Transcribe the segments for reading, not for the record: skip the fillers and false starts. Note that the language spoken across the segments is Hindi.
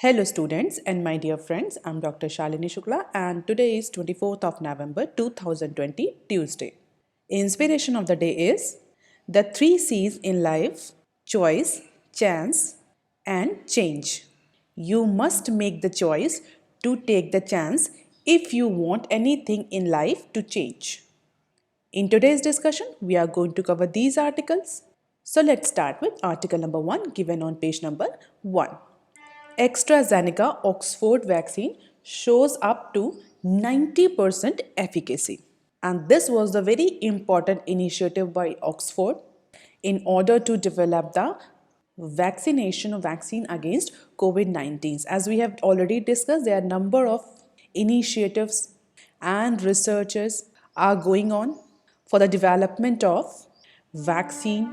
Hello students and my dear friends, I'm Dr. Shalini Shukla and today is 24th of November 2020 Tuesday. Inspiration of the day is the 3 C's in life: choice, chance and change. You must make the choice to take the chance if you want anything in life to change. In today's discussion, we are going to cover these articles. So let's start with article number 1 given on page number 1. AstraZeneca-Oxford vaccine shows up to 90% efficacy. And this was the very important initiative by Oxford in order to develop the vaccination or vaccine against COVID-19. As we have already discussed, there are a number of initiatives and researches are going on for the development of vaccine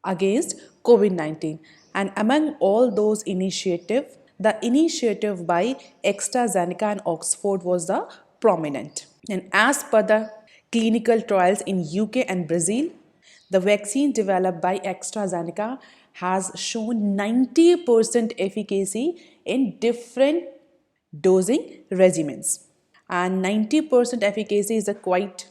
against COVID-19. And among all those initiatives, the initiative by AstraZeneca and Oxford was the prominent. And as per the clinical trials in UK and Brazil, the vaccine developed by AstraZeneca has shown 90% efficacy in different dosing regimens. And 90% efficacy is a quite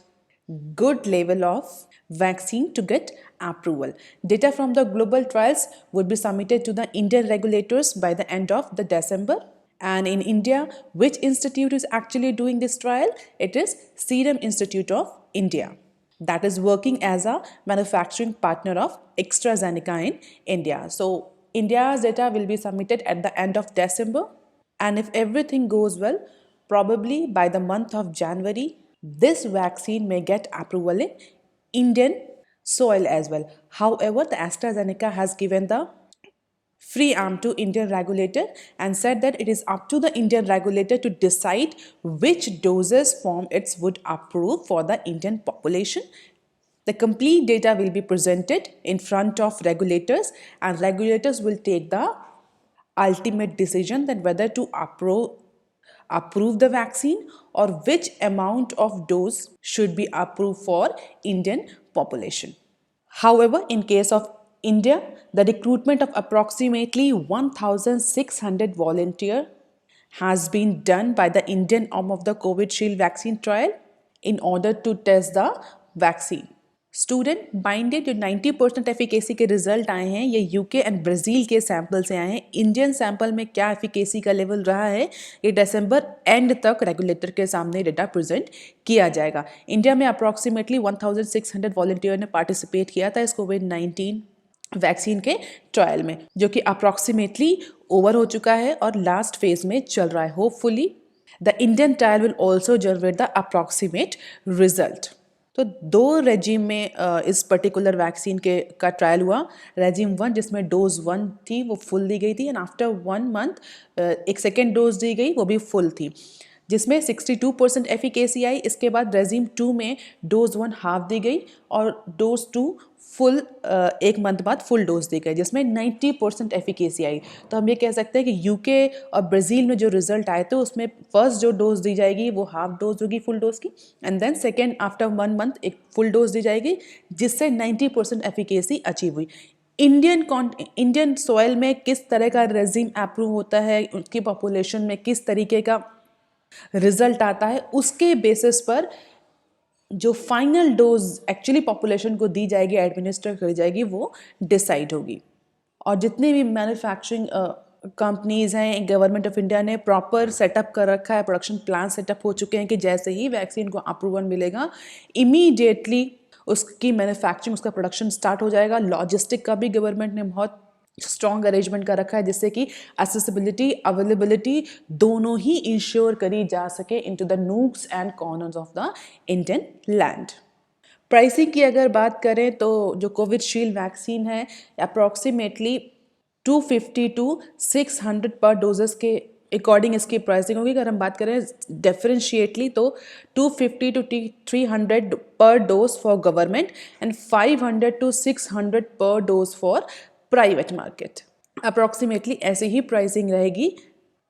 good level of vaccine to get approval. Data from the global trials would be submitted to the Indian regulators by the end of the December. And in India, which institute is actually doing this trial? It is Serum Institute of India, that is working as a manufacturing partner of AstraZeneca in India. So India's data will be submitted at the end of December, and if everything goes well, probably by the month of January, this vaccine may get approval in Indian soil as well. However, the AstraZeneca has given the free arm to Indian regulator and said that it is up to the Indian regulator to decide which doses form it would approve for the Indian population. The complete data will be presented in front of regulators and regulators will take the ultimate decision that whether to approve the vaccine or which amount of dose should be approved for Indian population. However, in case of India, the recruitment of approximately 1,600 volunteers has been done by the Indian arm of the Covishield vaccine trial in order to test the vaccine. Student minded जो 90% एफिकेसी के रिजल्ट आए हैं ये यूके एंड ब्राज़ील के सैंपल से आए हैं. इंडियन सैंपल में क्या एफिकेसी का लेवल रहा है ये दिसंबर एंड तक रेगुलेटर के सामने डेटा प्रेजेंट किया जाएगा. इंडिया में अप्रॉक्सीमेटली 1600 वॉलंटियर ने पार्टिसिपेट किया था इस कोविड-19 वैक्सीन के ट्रायल में, जो कि अप्रॉक्सीमेटली ओवर हो चुका है और लास्ट फेज में चल रहा है. Hopefully the Indian trial will also generate the approximate result. तो 2 रेजिम में इस पर्टिकुलर वैक्सीन के का ट्रायल हुआ. रेजिम 1 जिसमें डोज 1 थी वो फुल दी गई थी एंड आफ्टर 1 मंथ एक सेकेंड डोज दी गई वो भी फुल थी जिसमें 62% एफिकेसी आई. इसके बाद रेजिम 2 में डोज 1 हाफ दी गई और डोज 2 फुल एक मंथ बाद फुल डोज दी गई जिसमें 90% एफिकेसी आई. तो हम ये कह सकते हैं कि यूके और ब्राज़ील में जो रिजल्ट आए थे उसमें फर्स्ट जो डोज दी जाएगी वो हाफ डोज होगी फुल डोज की and then second after 1 month एक फुल डोज दी जाएगी जिससे 90% एफिकेसी अचीव हुई. इंडियन सॉइल में किस तरह का रेजिम अप्रूव होता है, उसकी पॉपुलेशन में किस तरीके का रिजल्ट आता है, उसके बेसिस पर जो फाइनल डोज एक्चुअली पॉपुलेशन को दी जाएगी एडमिनिस्टर करी जाएगी वो डिसाइड होगी. और जितने भी मैन्युफैक्चरिंग कंपनीज हैं गवर्नमेंट ऑफ इंडिया ने प्रॉपर सेटअप कर रखा है, प्रोडक्शन प्लान सेटअप हो चुके हैं कि जैसे ही वैक्सीन को अप्रूवल मिलेगा इमीडिएटली उसकी मैन्युफैक्चरिंग उसका प्रोडक्शन स्टार्ट हो जाएगा. लॉजिस्टिक का भी गवर्नमेंट ने बहुत स्ट्रॉन्ग अरेंजमेंट कर रखा है जिससे कि एक्सेसिबिलिटी अवेलेबिलिटी दोनों ही इंश्योर करी जा सके into the nooks and corners of the Indian land. Pricing की अगर बात करें तो जो कोविशील्ड वैक्सीन है अप्रॉक्सीमेटली 250 to 600 पर डोजेस के अकॉर्डिंग इसकी प्राइसिंग होगी. अगर हम बात करें डिफरेंशिएटली तो 250 to 300 पर dose for government and 500 to 600 पर dose for private market. Approximately ऐसे ही प्राइसिंग रहेगी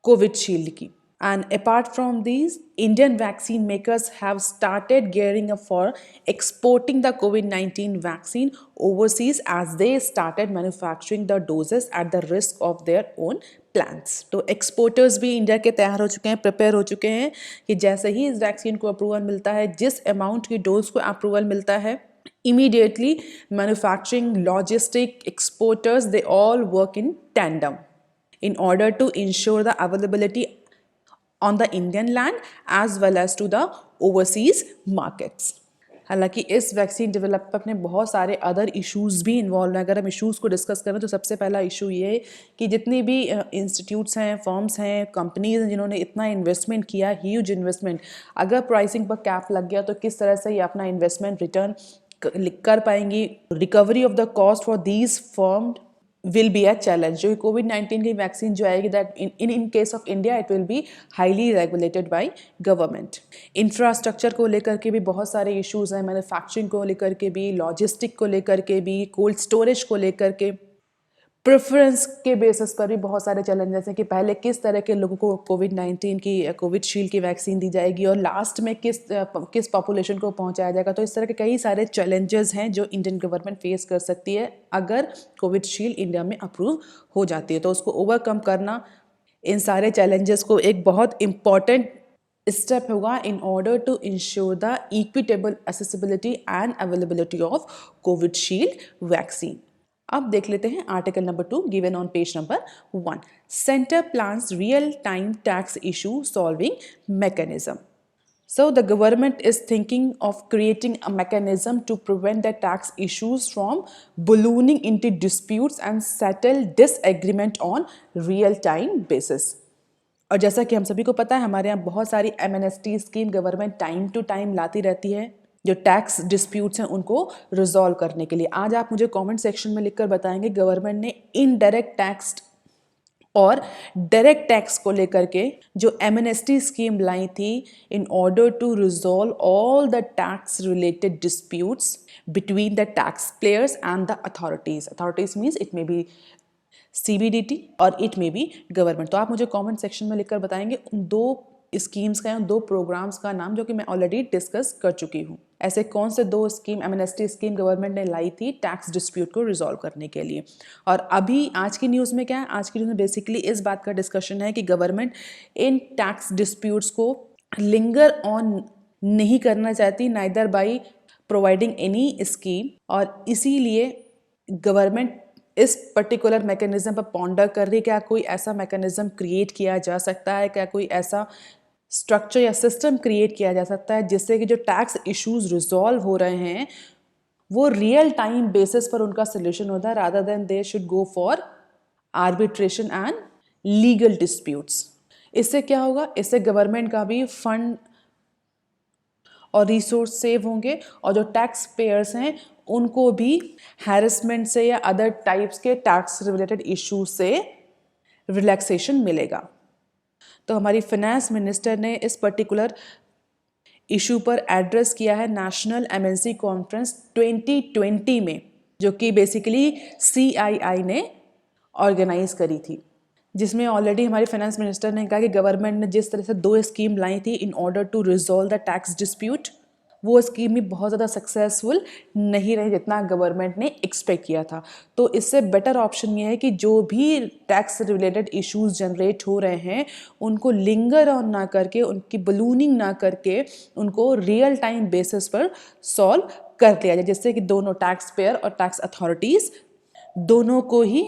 कोविशील्ड की. And apart from these, Indian vaccine makers have started gearing up for exporting the COVID-19 vaccine overseas as they started manufacturing the doses at the risk of their own plans. तो एक्सपोर्टर्स भी इंडिया के तैयार हो चुके हैं, प्रिपेयर हो चुके हैं कि जैसे ही इस वैक्सीन को अप्रूवल मिलता है, जिस अमाउंट की डोज को अप्रूवल मिलता है, immediately manufacturing, logistic, exporters, they all work in tandem in order to ensure the availability on the Indian land as well as to the overseas markets. हालांकि इस वैक्सीन डेवलपमेंट में बहुत सारे अदर इश्यूज भी इन्वॉल्व हैं। अगर हम इश्यूज को डिस्कस करें तो सबसे पहला इशू ये है कि जितनी भी इंस्टीट्यूट्स हैं, फर्म्स हैं, कंपनीज हैं जिन्होंने इतना इन्वेस्टमेंट किया, ह्यूज इन्वेस्टमेंट, अगर प्राइसिंग पर कैप लग गया तो किस तरह से ये अपना इन्वेस्टमेंट रिटर्न कर पाएंगी। Recovery of the cost for these firm will be a challenge. जो कोविड-19 की वैक्सीन जो आएगी, that in case of India it will be highly regulated by government. Infrastructure को लेकर के भी बहुत सारे इश्यूज हैं, मैन्युफैक्चरिंग को लेकर के भी, लॉजिस्टिक को लेकर के भी, कोल्ड स्टोरेज को लेकर के, प्रेफरेंस के बेसिस पर भी बहुत सारे चैलेंजेस हैं कि पहले किस तरह के लोगों को कोविड-19 की कोविशील्ड की वैक्सीन दी जाएगी और लास्ट में किस पॉपुलेशन को पहुंचाया जाएगा। तो इस तरह के कई सारे चैलेंजेस हैं जो इंडियन गवर्नमेंट फेस कर सकती है अगर कोविशील्ड इंडिया में अप्रूव हो जाती है। तो उसको ओवरकम करना, इन सारे चैलेंजेस को एक बहुत इम्पॉर्टेंट स्टेप होगा in order to ensure the equitable accessibility and availability of Covishield vaccine. अब देख लेते हैं article number 2 given on page number 1। Centre plans real time tax issue solving mechanism. So the government is thinking of creating a mechanism to prevent the tax issues from ballooning into disputes and settle disagreement on real time basis. और जैसा कि हम सभी को पता है, हमारे यहाँ बहुत सारी MNST scheme government time to time लाती रहती है जो टैक्स डिस्प्यूट्स हैं उनको रिजॉल्व करने के लिए। आज आप मुझे कमेंट सेक्शन में लिखकर बताएंगे गवर्नमेंट ने इनडायरेक्ट टैक्स और डायरेक्ट टैक्स को लेकर के जो एमएनएसटी स्कीम लाई थी in order to resolve all the tax related disputes between the tax players and the authorities. Authorities means it may be CBDT और इट मे बी गवर्नमेंट। तो आप मुझे कमेंट सेक्शन में लिखकर बताएंगे उन दो स्कीम्स का, उन दो प्रोग्राम्स का नाम जो कि मैं ऑलरेडी डिस्कस कर चुकी हूँ। ऐसे कौन से दो स्कीम, एमएनएसटी स्कीम गवर्नमेंट ने लाई थी टैक्स डिस्प्यूट को रिजॉल्व करने के लिए। और अभी आज की न्यूज़ में क्या है, आज की न्यूज़ में बेसिकली इस बात का डिस्कशन है कि गवर्नमेंट इन टैक्स डिस्प्यूट्स को लिंगर ऑन नहीं करना चाहती, neither by providing any scheme, और इसीलिए गवर्नमेंट इस पर्टिकुलर मैकेनिज्म पर पॉन्डर कर रही, क्या कोई ऐसा मैकेनिज्म क्रिएट किया जा सकता है, क्या कोई ऐसा स्ट्रक्चर या सिस्टम क्रिएट किया जा सकता है जिससे कि जो टैक्स इश्यूज रिजॉल्व हो रहे हैं वो रियल टाइम बेसिस पर उनका सोल्यूशन होता है, rather than they should go for arbitration and legal disputes. इससे क्या होगा, इससे गवर्नमेंट का भी फंड और रिसोर्स सेव होंगे और जो टैक्स पेयर्स हैं उनको भी हैरेसमेंट से या अदर टाइप्स के टैक्स रिलेटेड इशू से रिलैक्सेशन मिलेगा। तो हमारी फाइनेंस मिनिस्टर ने इस पर्टिकुलर इशू पर एड्रेस किया है नेशनल एमएनसी कॉन्फ्रेंस 2020 में, जो कि बेसिकली CII ने ऑर्गेनाइज करी थी, जिसमें ऑलरेडी हमारी फाइनेंस मिनिस्टर ने कहा कि गवर्नमेंट ने जिस तरह से दो स्कीम लाई थी in order to resolve the tax dispute, वो स्कीम भी बहुत ज़्यादा सक्सेसफुल नहीं रही जितना गवर्नमेंट ने एक्सपेक्ट किया था। तो इससे बेटर ऑप्शन ये है कि जो भी टैक्स रिलेटेड इश्यूज जनरेट हो रहे हैं उनको लिंगर ऑन ना करके, उनकी बलूनिंग ना करके, उनको रियल टाइम बेसिस पर सॉल्व कर लिया जाए, जिससे कि दोनों टैक्स पेयर और टैक्स अथॉरिटीज़ दोनों को ही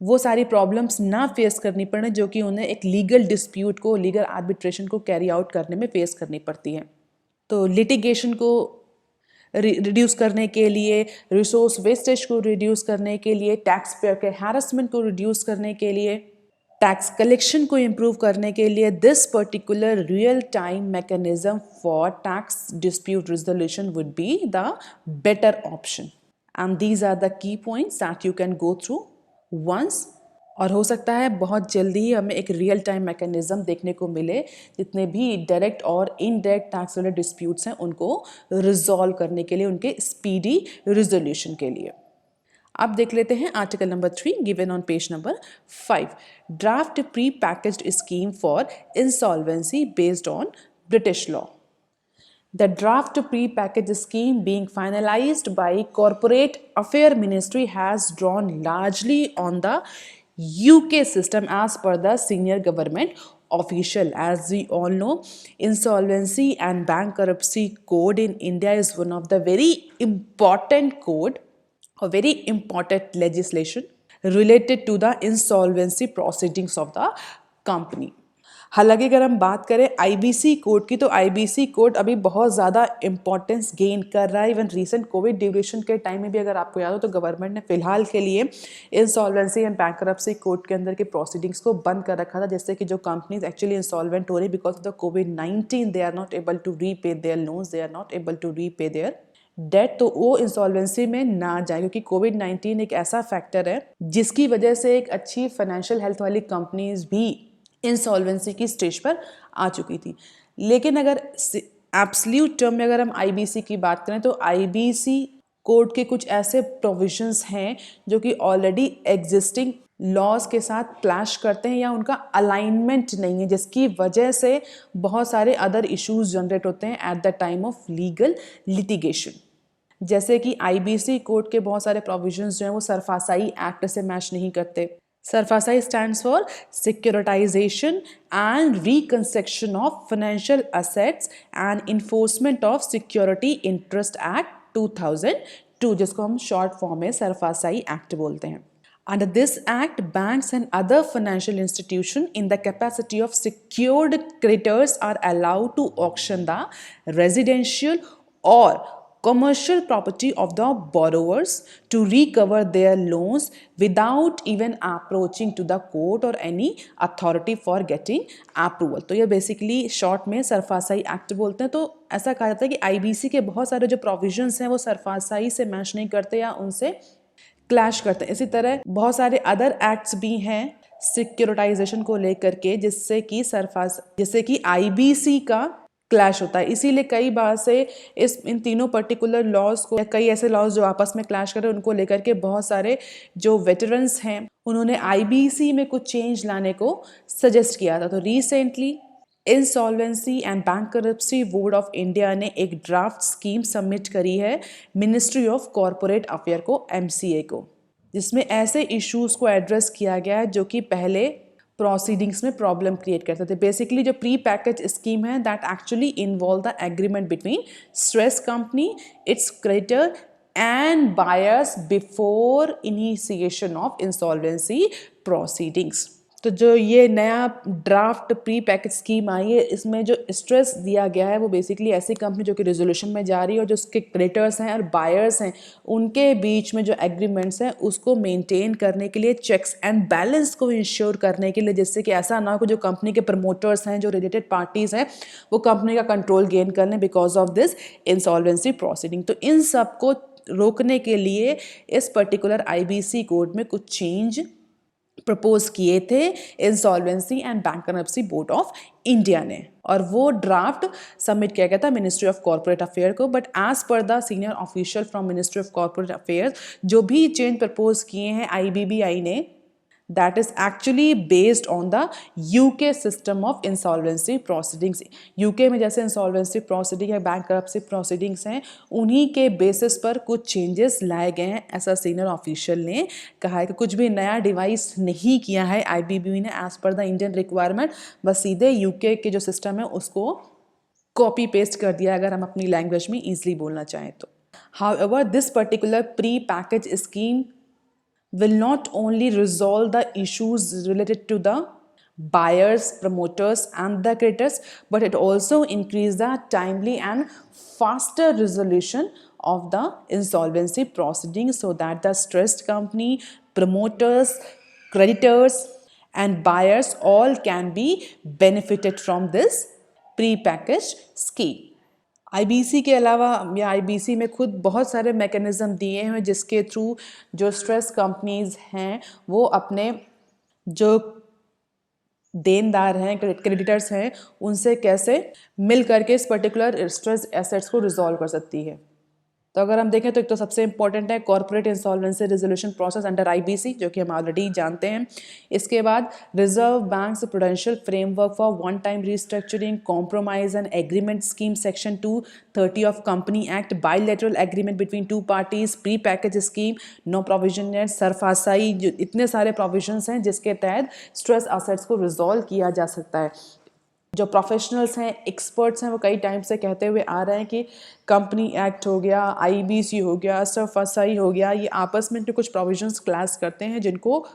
वो सारी प्रॉब्लम्स ना फेस करनी पड़े जो कि उन्हें एक लीगल डिस्प्यूट को, लीगल आर्बिट्रेशन को कैरी आउट करने में फेस करनी पड़ती है। तो लिटिगेशन को रिड्यूस करने के लिए, रिसोर्स वेस्टेज को रिड्यूस करने के लिए, टैक्स पेयर के हैरेसमेंट को रिड्यूस करने के लिए, टैक्स कलेक्शन को इम्प्रूव करने के लिए, this particular real time mechanism for tax dispute resolution would be the better option. And these are the key points that you can go through once, और हो सकता है बहुत जल्दी ही हमें एक रियल टाइम मैकेनिज्म देखने को मिले जितने भी डायरेक्ट और इनडायरेक्ट टैक्स रिलेटेड डिस्प्यूट्स हैं उनको रिजॉल्व करने के लिए, उनके स्पीडी रिजोल्यूशन के लिए। अब देख लेते हैं article number 3 given on page number 5, draft pre packaged scheme for insolvency based on British law. The draft pre-packaged scheme being finalized by Corporate Affairs Ministry has drawn largely on the UK system as per the senior government official. As we all know, insolvency and bankruptcy code in India is one of the very important code or very important legislation related to the insolvency proceedings of the company. हालांकि अगर हम बात करें आईबीसी कोड की, तो आईबीसी कोड अभी बहुत ज़्यादा इंपॉर्टेंस गेन कर रहा है। इवन रीसेंट कोविड ड्यूरेशन के टाइम में भी अगर आपको याद हो तो गवर्नमेंट ने फिलहाल के लिए इंसॉल्वेंसी एंड बैंकरप्सी कोड के अंदर के प्रोसीडिंग्स को बंद कर रखा था, जिससे कि जो कंपनीज एक्चुअली इंसॉल्वेंट हो रही बिकॉज ऑफ द कोविड-19 they are not able to repay their loans, they are not able to repay their debt, तो वो इंसॉल्वेंसी में ना जाए, क्योंकि कोविड-19 एक ऐसा फैक्टर है जिसकी वजह से एक अच्छी फाइनेंशियल हेल्थ वाली कंपनीज भी इंसॉल्वेंसी की स्टेज पर आ चुकी थी। लेकिन अगर एब्सोल्यूट टर्म में अगर हम आईबीसी की बात करें तो आईबीसी कोड के कुछ ऐसे प्रोविजंस हैं जो कि ऑलरेडी एग्जिस्टिंग लॉज के साथ क्लैश करते हैं या उनका अलाइनमेंट नहीं है, जिसकी वजह से बहुत सारे अदर इश्यूज जनरेट होते हैं at the time of legal litigation. जैसे कि आईबीसी कोड के बहुत सारे प्रोविजंस जो हैं वो सरफासाई एक्ट से मैच नहीं करते। SARFAESI stands for securitisation and reconstruction of financial assets and enforcement of security interest act 2002, जिसको हम शॉर्ट फॉर्म में सरफासाई एक्ट बोलते हैं। Under this act, banks and other financial institutions in the capacity of secured creditors are allowed to auction the residential or commercial property of the borrowers to recover their loans without even approaching to the court or any authority for getting approval। तो ये बेसिकली शॉर्ट में सरफासाई एक्ट बोलते हैं। तो ऐसा कहा जाता है कि आईबीसी के बहुत सारे जो प्रोविजंस हैं वो सरफासाई से मैच नहीं करते या उनसे क्लैश करते हैं। इसी तरह बहुत सारे अदर एक्ट्स भी हैं सिक्योरिटाइजेशन को लेकर के जिससे कि आईबीसी का क्लैश होता है। इसीलिए कई बार से इन तीनों पर्टिकुलर लॉज को, कई ऐसे लॉज जो आपस में क्लैश कर रहे हैं उनको लेकर के बहुत सारे जो वेटरन्स हैं उन्होंने आईबीसी में कुछ चेंज लाने को सजेस्ट किया था। तो recently insolvency and bankruptcy board of India ने एक ड्राफ्ट स्कीम सबमिट करी है मिनिस्ट्री ऑफ कॉरपोरेट अफेयर को, एमसीए को, जिसमें ऐसे इश्यूज को एड्रेस किया गया है जो कि पहले प्रोसीडिंग्स में प्रॉब्लम क्रिएट करते थे। बेसिकली जो प्री पैकेज स्कीम है that actually involve the agreement between stress company, it's creditor and buyers before initiation of insolvency proceedings. तो जो ये नया ड्राफ्ट प्री पैकेज स्कीम आई है इसमें जो स्ट्रेस दिया गया है वो बेसिकली ऐसी कंपनी जो कि रेजोल्यूशन में जा रही है और जो उसके क्रेडिटर्स हैं और बायर्स हैं उनके बीच में जो एग्रीमेंट्स हैं उसको मेंटेन करने के लिए, चेक्स एंड बैलेंस को इंश्योर करने के लिए, जिससे कि ऐसा ना हो कि जो कंपनी के प्रमोटर्स हैं, जो रिलेटेड पार्टीज हैं, वो कंपनी का कंट्रोल गेन कर लें because of this insolvency proceeding. तो इन सब को रोकने के लिए इस पर्टिकुलर आईबीसी कोड में कुछ चेंज प्रपोज किए थे insolvency and bankruptcy board of India ने, और वो ड्राफ्ट सबमिट किया गया था मिनिस्ट्री ऑफ कॉर्पोरेट अफेयर को। But as per the senior official from ministry of corporate affairs जो भी चेंज प्रपोज किए हैं आईबीबीआई ने, that is actually based on the UK system of insolvency proceedings। UK में जैसे insolvency proceeding या bankruptcy proceedings हैं उन्हीं के बेसिस पर कुछ चेंजेस लाए गए हैं, ऐसा सीनियर ऑफिशियल ने कहा है कि कुछ भी नया डिवाइस नहीं किया है आईबीबी ने as per the Indian requirement, बस सीधे UK के जो सिस्टम है उसको कॉपी पेस्ट कर दिया अगर हम अपनी लैंग्वेज में ईजिली बोलना चाहें तो। However, this particular pre-package scheme will not only resolve the issues related to the buyers, promoters and the creditors, but it also increase the timely and faster resolution of the insolvency proceedings so that the stressed company, promoters, creditors and buyers all can be benefited from this pre-packaged scheme। IBC के अलावा या आईबीसी में खुद बहुत सारे मैकेनिज्म दिए हैं जिसके थ्रू जो स्ट्रेस कंपनीज हैं वो अपने जो देनदार हैं, क्रेडिटर्स हैं, उनसे कैसे मिल करके इस पर्टिकुलर स्ट्रेस एसेट्स को रिजॉल्व कर सकती है। तो अगर हम देखें तो एक तो सबसे इंपॉर्टेंट है corporate insolvency resolution process under IBC, जो कि हम ऑलरेडी जानते हैं। इसके बाद reserve bank's prudential framework for one time restructuring, compromise and agreement scheme section 230 of company act, bilateral agreement between two parties, pre package scheme, no provision net, SARFAESI, जो इतने सारे प्रोविजंस हैं जिसके तहत स्ट्रेस असेट्स को रिजॉल्व किया जा सकता है। जो प्रोफेशनल्स हैं, एक्सपर्ट्स हैं, वो कई टाइम से कहते हुए आ रहे हैं कि कंपनी एक्ट हो गया, आईबीसी हो गया, सरफासाई हो गया, ये आपस में कुछ प्रोविजंस क्लैश करते हैं जिनको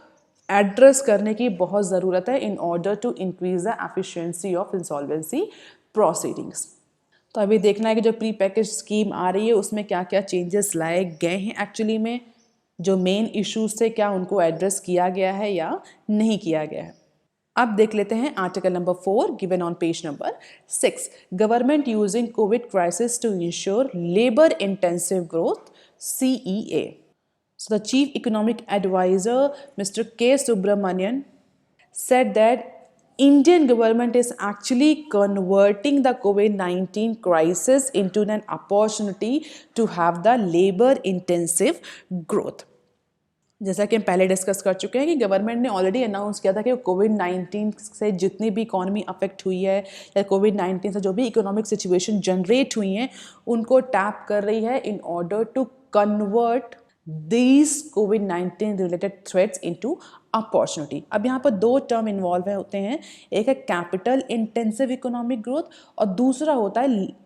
एड्रेस करने की बहुत ज़रूरत है in order to increase the efficiency of insolvency proceedings. तो अभी देखना है कि जो प्री पैकेज स्कीम आ रही है उसमें क्या क्या चेंजेस लाए गए हैं, एक्चुअली में जो मेन इश्यूज थे क्या उनको एड्रेस किया गया है या नहीं किया गया है। अब देख लेते हैं article number 4 given on page number 6, government using COVID crisis to ensure labour intensive growth, CEA. So the chief economic advisor Mr. K. Subramanian said that Indian government is actually converting the COVID-19 crisis into an opportunity to have the labor intensive growth. जैसा कि हम पहले डिस्कस कर चुके हैं कि गवर्नमेंट ने ऑलरेडी अनाउंस किया था कि कोविड-19 से जितनी भी इकोनॉमी अफेक्ट हुई है या कोविड-19 से जो भी इकोनॉमिक सिचुएशन जनरेट हुई हैं उनको टैप कर रही है in order to convert these कोविड-19 रिलेटेड थ्रेट्स इनटू अपॉर्चुनिटी। अब यहाँ पर दो टर्म इन्वॉल्व होते हैं, एक है कैपिटल इंटेंसिव इकोनॉमिक ग्रोथ और दूसरा होता है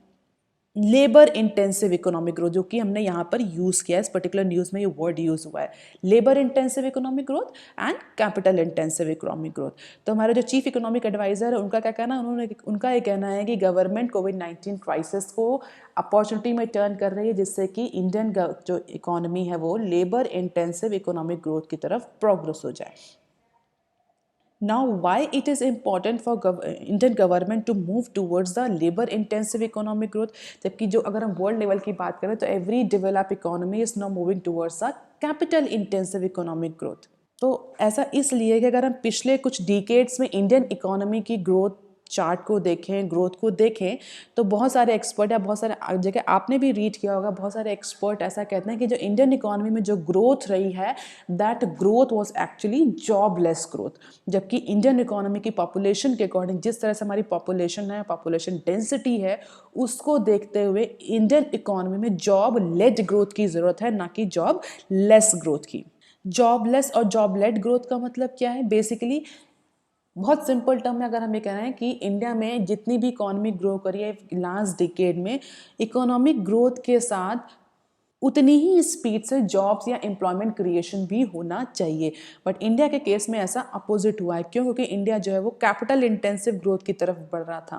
लेबर इंटेंसिव इकोनॉमिक ग्रोथ, जो कि हमने यहाँ पर यूज़ किया है, इस पर्टिकुलर न्यूज़ में ये वर्ड यूज़ हुआ है, labour intensive economic growth and capital intensive economic growth. तो हमारे जो चीफ इकोनॉमिक एडवाइजर है उनका क्या कहना है, उनका ये कहना है कि गवर्नमेंट कोविड-19 क्राइसिस को अपॉर्चुनिटी में टर्न कर रही है जिससे कि इंडियन जो इकोनॉमी है वो लेबर इंटेंसिव इकोनॉमिक ग्रोथ की तरफ प्रोग्रेस हो जाए। Now, why it is important for Indian government to move towards the labor intensive economic growth? जबकि जो अगर हम वर्ल्ड लेवल की बात करें तो every developed economy is now moving towards a capital intensive economic growth. तो ऐसा इसलिए कि अगर हम पिछले कुछ डिकेड्स में इंडियन इकोनॉमी की ग्रोथ चार्ट को देखें, ग्रोथ को देखें, तो बहुत सारे एक्सपर्ट या बहुत सारे जगह आपने भी रीड किया होगा, बहुत सारे एक्सपर्ट ऐसा कहते हैं कि जो इंडियन इकोनॉमी में जो ग्रोथ रही है that growth was actually jobless growth. जबकि इंडियन इकोनॉमी की पॉपुलेशन के अकॉर्डिंग, जिस तरह से हमारी पॉपुलेशन है, पॉपुलेशन डेंसिटी है, उसको देखते हुए इंडियन इकोनॉमी में जॉब लेड ग्रोथ की ज़रूरत है, ना कि जॉब लेस ग्रोथ की। जॉबलेस और जॉब लेड ग्रोथ का मतलब क्या है? बेसिकली बहुत सिंपल टर्म में अगर हम ये कह रहे हैं कि इंडिया में जितनी भी इकोनॉमी ग्रो करी है लास्ट डिकेड में, इकोनॉमिक ग्रोथ के साथ उतनी ही स्पीड से जॉब्स या एम्प्लॉयमेंट क्रिएशन भी होना चाहिए। बट इंडिया के केस में ऐसा अपोजिट हुआ है। क्यों? क्योंकि इंडिया जो है वो कैपिटल इंटेंसिव ग्रोथ की तरफ बढ़ रहा था।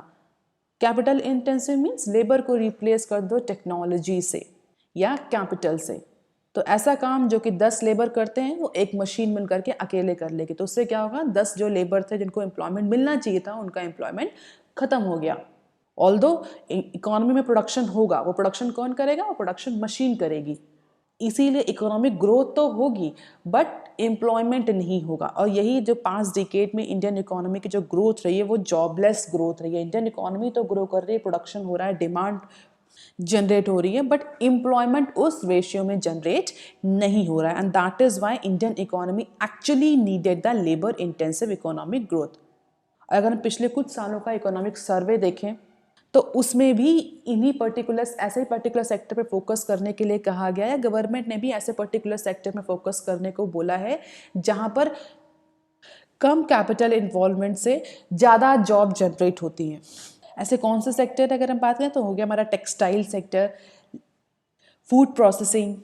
कैपिटल इंटेंसिव मीन्स लेबर को रिप्लेस कर दो टेक्नोलॉजी से या कैपिटल से। तो ऐसा काम जो कि 10 लेबर करते हैं वो एक मशीन मिल करके अकेले कर लेगी। तो उससे क्या होगा, 10 जो लेबर थे जिनको एम्प्लॉयमेंट मिलना चाहिए था उनका एम्प्लॉयमेंट खत्म हो गया। ऑल्दो इकोनॉमी में प्रोडक्शन होगा, वो प्रोडक्शन कौन करेगा? वो प्रोडक्शन मशीन करेगी। इसीलिए इकोनॉमिक ग्रोथ तो होगी बट एम्प्लॉयमेंट नहीं होगा। और यही जो 5 डिकेड में इंडियन इकोनॉमी की जो ग्रोथ रही है वो जॉबलेस ग्रोथ रही है। इंडियन इकोनॉमी तो ग्रो कर रही है, प्रोडक्शन हो रहा है, डिमांड जनरेट हो रही है, बट एम्प्लॉयमेंट उस रेशियो में जनरेट नहीं हो रहा है। And that is why Indian economy actually needed the labour intensive economic growth. अगर हम पिछले कुछ सालों का इकोनॉमिक सर्वे देखें तो उसमें भी इन्हीं पर्टिकुलर ऐसे ही पर्टिकुलर सेक्टर पे फोकस करने के लिए कहा गया है। गवर्नमेंट ने भी ऐसे पर्टिकुलर सेक्टर में फोकस करने को बोला है जहां पर कम कैपिटल इन्वॉल्वमेंट से ज़्यादा जॉब जनरेट होती हैं। ऐसे कौन से सेक्टर अगर हम बात करें तो हो गया हमारा textile sector, food processing,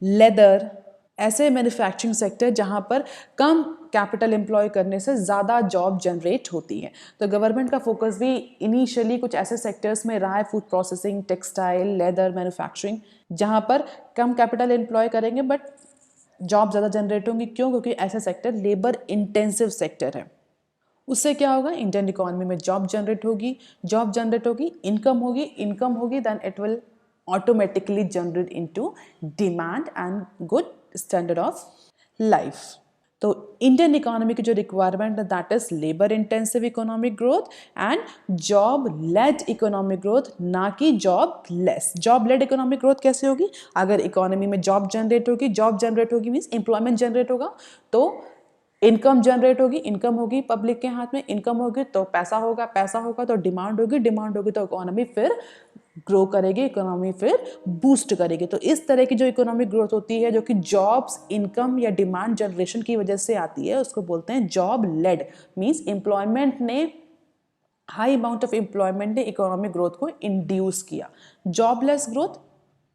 leather, ऐसे मैन्युफैक्चरिंग सेक्टर जहां पर कम कैपिटल एम्प्लॉय करने से ज़्यादा जॉब जनरेट होती है। तो गवर्नमेंट का फोकस भी इनिशियली कुछ ऐसे सेक्टर्स में रहा है, food processing, textile, leather, manufacturing, जहां पर कम कैपिटल एम्प्लॉय करेंगे बट जॉब ज़्यादा जनरेट होंगी। क्यों? क्योंकि ऐसा सेक्टर लेबर इंटेंसिव सेक्टर है। उससे क्या होगा, इंडियन इकोनॉमी में जॉब जनरेट होगी, जॉब जनरेट होगी, इनकम होगी, इनकम होगी, then it will automatically generate into demand and good standard of life. तो इंडियन इकोनॉमी की जो रिक्वायरमेंट है that is labour intensive economic growth and job led economic growth, ना कि jobless. Job led economic growth कैसे होगी? अगर इकोनॉमी में जॉब जनरेट होगी मीन्स एम्प्लॉयमेंट जनरेट होगा, तो इनकम जनरेट होगी, इनकम होगी पब्लिक के हाथ में, इनकम होगी तो पैसा होगा, पैसा होगा तो डिमांड होगी, डिमांड होगी तो इकोनॉमी फिर ग्रो करेगी, इकोनॉमी फिर बूस्ट करेगी। तो इस तरह की जो इकोनॉमिक ग्रोथ होती है जो कि जॉब्स, इनकम या डिमांड जनरेशन की वजह से आती है, उसको बोलते हैं जॉब लेड। मींस एम्प्लॉयमेंट ने, हाई अमाउंट ऑफ एम्प्लॉयमेंट ने इकोनॉमिक ग्रोथ को इंड्यूस किया। जॉबलेस ग्रोथ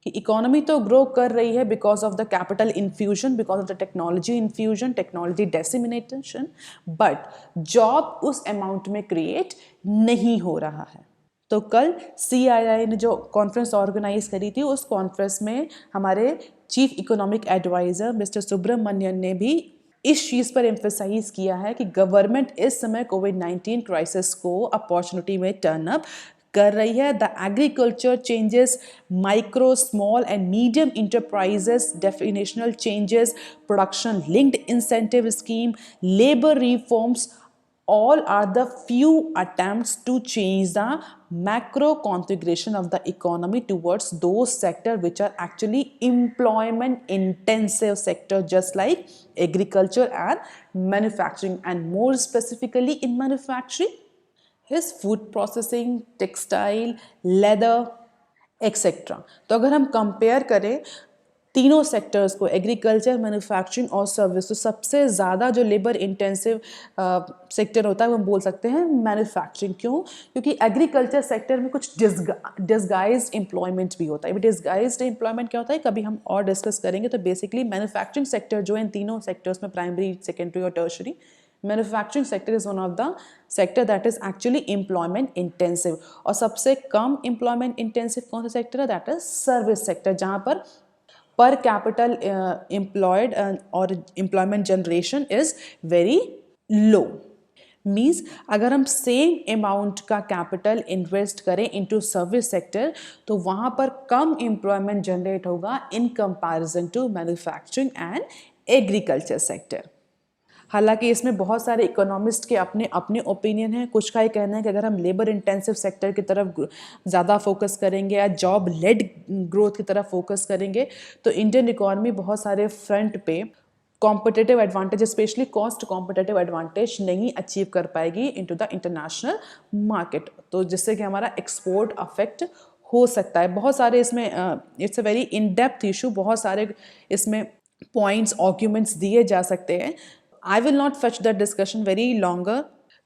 कि इकोनॉमी तो ग्रो कर रही है because of the capital infusion, because of the technology infusion, technology dissemination, but job उस अमाउंट में क्रिएट नहीं हो रहा है। तो कल CII ने जो कॉन्फ्रेंस ऑर्गेनाइज करी थी, उस कॉन्फ्रेंस में हमारे chief economic adviser mister Subramanian ने भी इस चीज़ पर एम्फेसाइज किया है कि गवर्नमेंट इस समय कोविड-19 क्राइसिस को अपॉर्चुनिटी में टर्न अप कर रही है। The agriculture changes, micro, small and medium enterprises definitional changes, production linked incentive scheme, labour reforms, all are the few attempts to change the macro configuration of the economy towards those sectors which are actually employment intensive sector, just like agriculture and manufacturing, and more specifically in manufacturing is food processing, textile, leather, etcetera. तो अगर हम कंपेयर करें तीनों सेक्टर्स को, एग्रीकल्चर, मैन्युफैक्चरिंग और सर्विस, तो सबसे ज़्यादा जो लेबर इंटेंसिव सेक्टर होता है वो हम बोल सकते हैं मैन्युफैक्चरिंग। क्यों? क्योंकि एग्रीकल्चर सेक्टर में कुछ डिस्गाइज्ड एम्प्लॉयमेंट भी होता है। डिस्गाइज्ड एम्प्लॉयमेंट क्या होता है कभी हम और डिस्कस करेंगे। तो बेसिकली मैन्युफैक्चरिंग सेक्टर जो इन तीनों सेक्टर्स में, प्राइमरी, सेकेंडरी और tertiary, manufacturing sector is one of the sector that is actually employment intensive. और सबसे कम एम्प्लॉयमेंट इंटेंसिव कौन सा सेक्टर है? दैट इज सर्विस सेक्टर, जहाँ पर कैपिटल एम्प्लॉयड और employment generation is very low. Means अगर हम सेम अमाउंट का कैपिटल इन्वेस्ट करें इनटू सर्विस सेक्टर तो वहाँ पर कम एम्प्लॉयमेंट जनरेट होगा in comparison to manufacturing and agriculture sector. हालांकि इसमें बहुत सारे इकोनॉमिस्ट के अपने अपने ओपिनियन हैं। कुछ का ये कहना है कि अगर हम लेबर इंटेंसिव सेक्टर की तरफ ज़्यादा फोकस करेंगे या जॉब लेड ग्रोथ की तरफ फोकस करेंगे तो इंडियन इकोनॉमी बहुत सारे फ्रंट पे competitive advantage, specially cost competitive advantage नहीं अचीव कर पाएगी इनटू द इंटरनेशनल मार्केट, तो जिससे कि हमारा एक्सपोर्ट अफेक्ट हो सकता है। बहुत सारे इसमें it's a very in depth issue, बहुत सारे इसमें पॉइंट्स, आर्ग्यूमेंट्स दिए जा सकते हैं। I will not fetch that discussion very longer.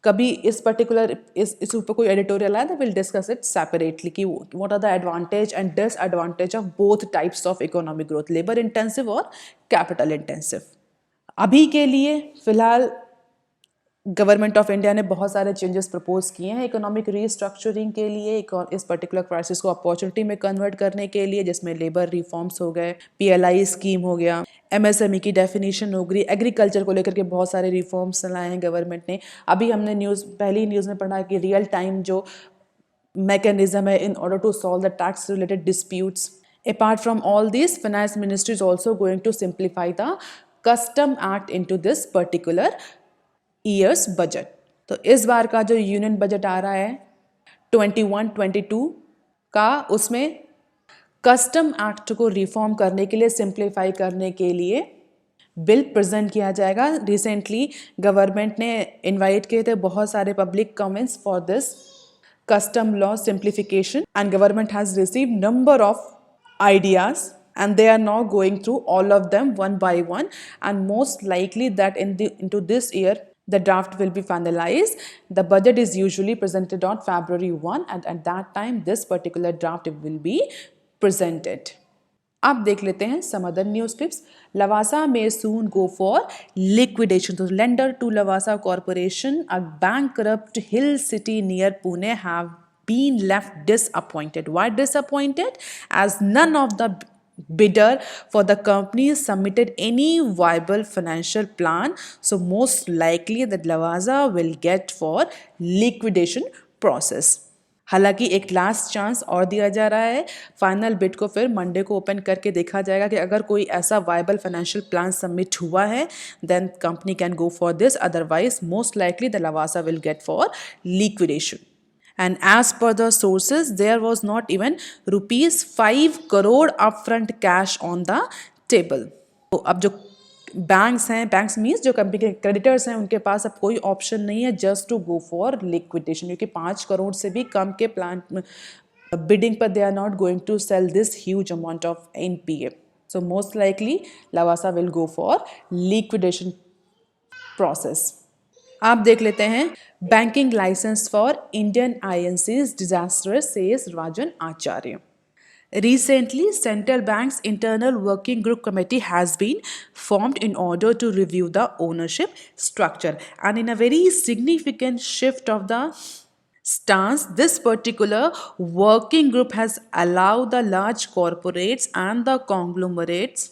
कभी इस पर्टिकुलर इस ऊपर कोई एडिटोरियल आया तो विल डिस्कस इट सेपरेटली कि what are the advantage and disadvantage of both types of economic growth, labour intensive और कैपिटल इंटेंसिव। अभी के लिए फिलहाल गवर्नमेंट ऑफ इंडिया ने बहुत सारे चेंजेस प्रपोज किए हैं इकोनॉमिक रीस्ट्रक्चरिंग के लिए, इस पर्टिकुलर क्राइसिस को अपॉर्चुनिटी में कन्वर्ट करने के लिए, जिसमें लेबर रिफॉर्म्स हो गए, PLI स्कीम हो गया, MSME की डेफिनेशन हो गई, एग्रीकल्चर को लेकर के बहुत सारे रिफॉर्म्स लाए हैं गवर्नमेंट ने। अभी हमने पहली न्यूज़ में पढ़ा कि रियल टाइम जो मैकेनिज्म है in order to solve the tax related disputes. Apart from all these, Finance Ministry is also going to simplify the Custom Act into this particular year's budget। तो इस बार का जो यूनियन बजट आ रहा है 21-22 का, उसमें कस्टम एक्ट को रिफॉर्म करने के लिए, सिंप्लीफाई करने के लिए बिल प्रेजेंट किया जाएगा। रिसेंटली गवर्नमेंट ने इनवाइट किए थे बहुत सारे public comments for this custom law simplification, and government has received number of ideas and they are now going through all of them one by one, and most likely that into this year the draft will be finalized. The budget is usually presented on February 1 and at that time this particular draft will be presented। अब देख लेते हैं some other news clips। Lavasa may soon go for liquidation। तो lender to Lavasa Corporation, a bankrupt hill city near Pune, have been left disappointed। Why disappointed? As none of the bidder for the company submitted any viable financial plan, so most likely that Lavasa will get for liquidation process। हालांकि एक लास्ट चांस और दिया जा रहा है, फाइनल बिड को फिर मंडे को ओपन करके देखा जाएगा कि अगर कोई ऐसा वायबल फाइनेंशियल प्लान सबमिट हुआ है then company can go for this, otherwise most likely the Lavasa will get for liquidation. And as per the sources, there was not even rupees 5 crore upfront cash on the table. तो अब जो बैंक्स हैं, बैंक्स मीन्स जो कंपनी के क्रेडिटर्स हैं, उनके पास अब कोई ऑप्शन नहीं है just to go for liquidation, क्योंकि 5 करोड़ से भी कम के प्लान बिडिंग पर they are not going to sell this huge amount of NPA. So most likely Lavasa will go for liquidation process. आप देख लेते हैं banking licence for Indian INCs disasters, says Rajan Acharya. Recently, Central Bank's Internal Working Group Committee has been formed in order to review the ownership structure. And in a very significant shift of the stance, this particular working group has allowed the large corporates and the conglomerates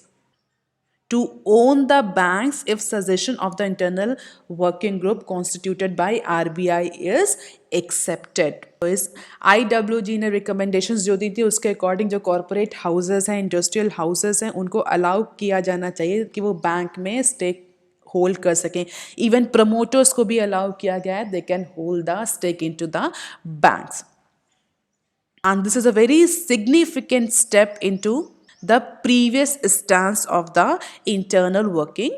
to own the banks if suggestion of the internal working group constituted by RBI is accepted. तो इस IWG ने रिकमेंडेशंस जो दी थी उसके अकॉर्डिंग जो कॉरपोरेट हाउसेस हैं, इंडस्ट्रियल हाउसेस हैं, उनको अलाउ किया जाना चाहिए कि वो बैंक में स्टेक होल्ड कर सकें. इवन प्रमोटर्स को भी अलाउ किया गया है, they can hold the stake into the banks. And this is a very significant step into the previous stance of the internal working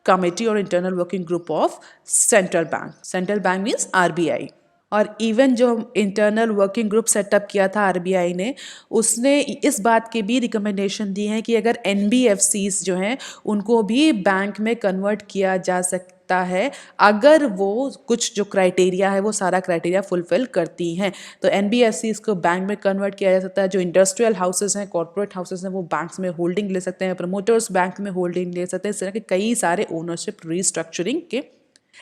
committee or internal working group of central bank. Central bank means RBI. और इवन जो इंटरनल वर्किंग ग्रुप सेटअप किया था आरबीआई ने, उसने इस बात की भी रिकमेंडेशन दी है कि अगर एनबीएफसीज जो हैं उनको भी बैंक में कन्वर्ट किया जा सकता है अगर वो कुछ जो क्राइटेरिया है वो सारा क्राइटेरिया फुलफिल करती हैं. तो एनबीएफसीज को बैंक में कन्वर्ट किया जा सकता है. जो इंडस्ट्रियल हाउसेस हैं, कॉर्पोरेट हाउसेस हैं, वो बैंक्स में होल्डिंग ले सकते हैं, प्रमोटर्स बैंक में होल्डिंग ले सकते हैं. इस तरह के कई सारे ओनरशिप रीस्ट्रक्चरिंग के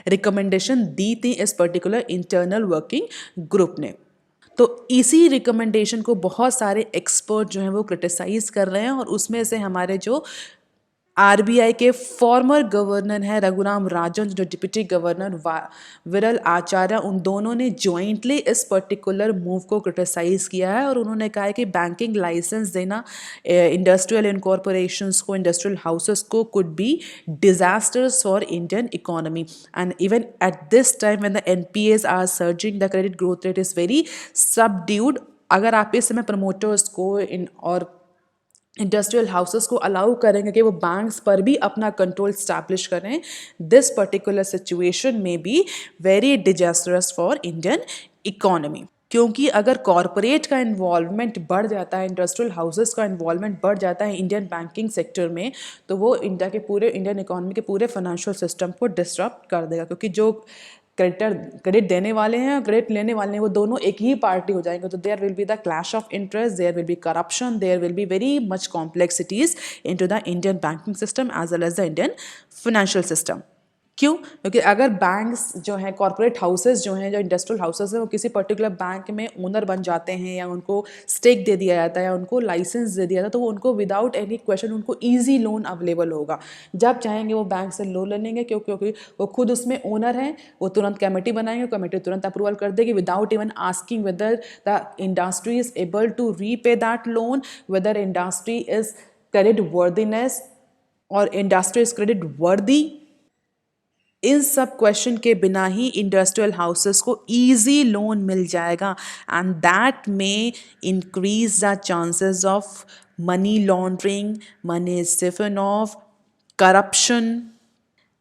रिकमेंडेशन दी थी इस पर्टिकुलर इंटरनल वर्किंग ग्रुप ने. तो इसी रिकमेंडेशन को बहुत सारे एक्सपर्ट जो हैं वो क्रिटिसाइज कर रहे हैं, और उसमें से हमारे जो आरबीआई के फॉर्मर गवर्नर हैं रघुराम राजन, जो डिप्टी गवर्नर विरल आचार्य, उन दोनों ने जॉइंटली इस पर्टिकुलर मूव को क्रिटिसाइज किया है. और उन्होंने कहा है कि बैंकिंग लाइसेंस देना इंडस्ट्रियल इनकॉर्पोरेशंस को, इंडस्ट्रियल हाउसेस को could be disasters for Indian economy. And even at this time when the NPAs are surging, the credit growth rate is very subdued. अगर आप इस समय प्रमोटर्स को और इंडस्ट्रियल हाउसेस को अलाउ करेंगे कि वो बैंक्स पर भी अपना कंट्रोल स्टैब्लिश करें, दिस पर्टिकुलर सिचुएशन में be very disastrous for Indian economy. क्योंकि अगर कॉरपोरेट का इन्वॉल्वमेंट बढ़ जाता है, इंडस्ट्रियल हाउसेस का इन्वॉल्वमेंट बढ़ जाता है इंडियन बैंकिंग सेक्टर में, तो वो इंडिया के पूरे इंडियन इकोनॉमी के पूरे फाइनेंशियल सिस्टम को डिस्टर्ब कर देगा. क्योंकि जो क्रेडिट देने वाले हैं और क्रेडिट लेने वाले हैं वो दोनों एक ही पार्टी हो जाएंगे. तो there will be the clash of interest, there will be corruption, there will be very much complexities into the Indian banking system as well as the Indian financial system. क्यों? क्योंकि अगर बैंक्स जो हैं, कॉर्पोरेट हाउसेस जो हैं, जो इंडस्ट्रियल हाउसेस हैं, वो किसी पर्टिकुलर बैंक में ओनर बन जाते हैं या उनको स्टेक दे दिया जाता है या उनको लाइसेंस दे दिया जाता है, तो वो उनको विदाउट एनी क्वेश्चन उनको ईजी लोन अवेलेबल होगा. जब चाहेंगे वो बैंक से लोन ले लेंगे, क्योंकि वो खुद उसमें ओनर हैं. वो तुरंत कमेटी बनाएंगे, कमेटी तुरंत अप्रूवल कर देगी without even asking whether the industry is able to repay that loan, whether industry is credit worthiness और इंडस्ट्री इज क्रेडिट वर्दी. इन सब क्वेश्चन के बिना ही इंडस्ट्रियल हाउसेस को इजी लोन मिल जाएगा. And that may increase the chances of money laundering, money siphon off corruption,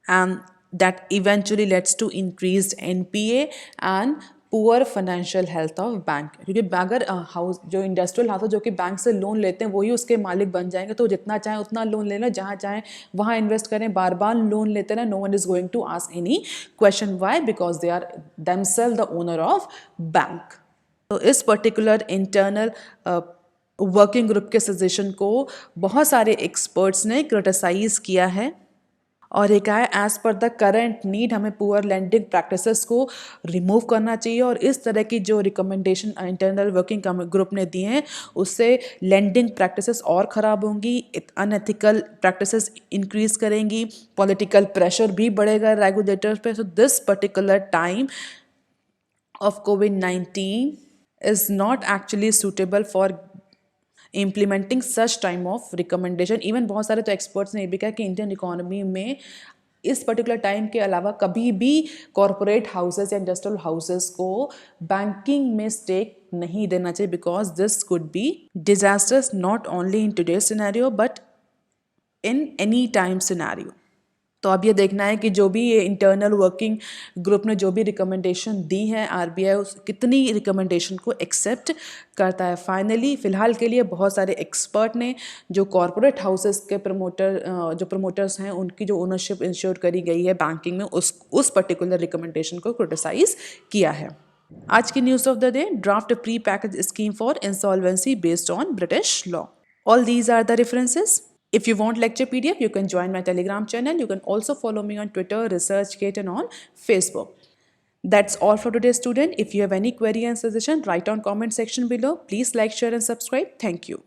and that eventually leads to increased NPA and poor financial health of bank. क्योंकि अगर हाउस जो इंडस्ट्रियल हाउस जो कि बैंक से लोन लेते हैं वही उसके मालिक बन जाएंगे, तो जितना चाहें उतना लोन ले लें, जहाँ चाहें वहाँ इन्वेस्ट करें, बार बार लोन लेते रहें. No one is going to ask any question. Why? Because they are themselves the owner of bank. तो इस पर्टिकुलर इंटरनल वर्किंग ग्रुप के सजेशन को बहुत सारे एक्सपर्ट्स ने क्रिटिसाइज किया है और एक है as per the current need हमें पुअर लैंडिंग प्रैक्टिसेस को रिमूव करना चाहिए. और इस तरह की जो रिकमेंडेशन इंटरनल वर्किंग ग्रुप ने दिए हैं उससे लैंडिंग प्रैक्टिसेस और ख़राब होंगी, अनएथिकल प्रैक्टिसेस इंक्रीज करेंगी, पॉलिटिकल प्रेशर भी बढ़ेगा रेगुलेटर्स पे. So this particular time of COVID-19 is not actually suitable for implementing such time of recommendation. Even बहुत सारे तो एक्सपर्ट्स ने ये भी कहा कि इंडियन इकोनॉमी में इस पर्टिकुलर टाइम के अलावा कभी भी कॉरपोरेट हाउसेस या इंडस्ट्रियल हाउसेस को बैंकिंग में स्टेक नहीं देना चाहिए, because this could be disasters not only in today's scenario but in any time scenario. तो अब ये देखना है कि जो भी ये इंटरनल वर्किंग ग्रुप ने जो भी रिकमेंडेशन दी है आरबीआई उस कितनी रिकमेंडेशन को एक्सेप्ट करता है. फाइनली फ़िलहाल के लिए बहुत सारे एक्सपर्ट ने जो कॉरपोरेट हाउसेस के जो प्रमोटर्स हैं उनकी जो ओनरशिप इंश्योर करी गई है बैंकिंग में उस पर्टिकुलर रिकमेंडेशन को क्रिटिसाइज किया है. आज की news of the day, draft pre package scheme for insolvency based on British law. All these are the references. If you want lecture PDF, you can join my Telegram channel. You can also follow me on Twitter, ResearchGate, and on Facebook. That's all for today, student. If you have any query and suggestion, write on comment section below. Please like, share, and subscribe. Thank you.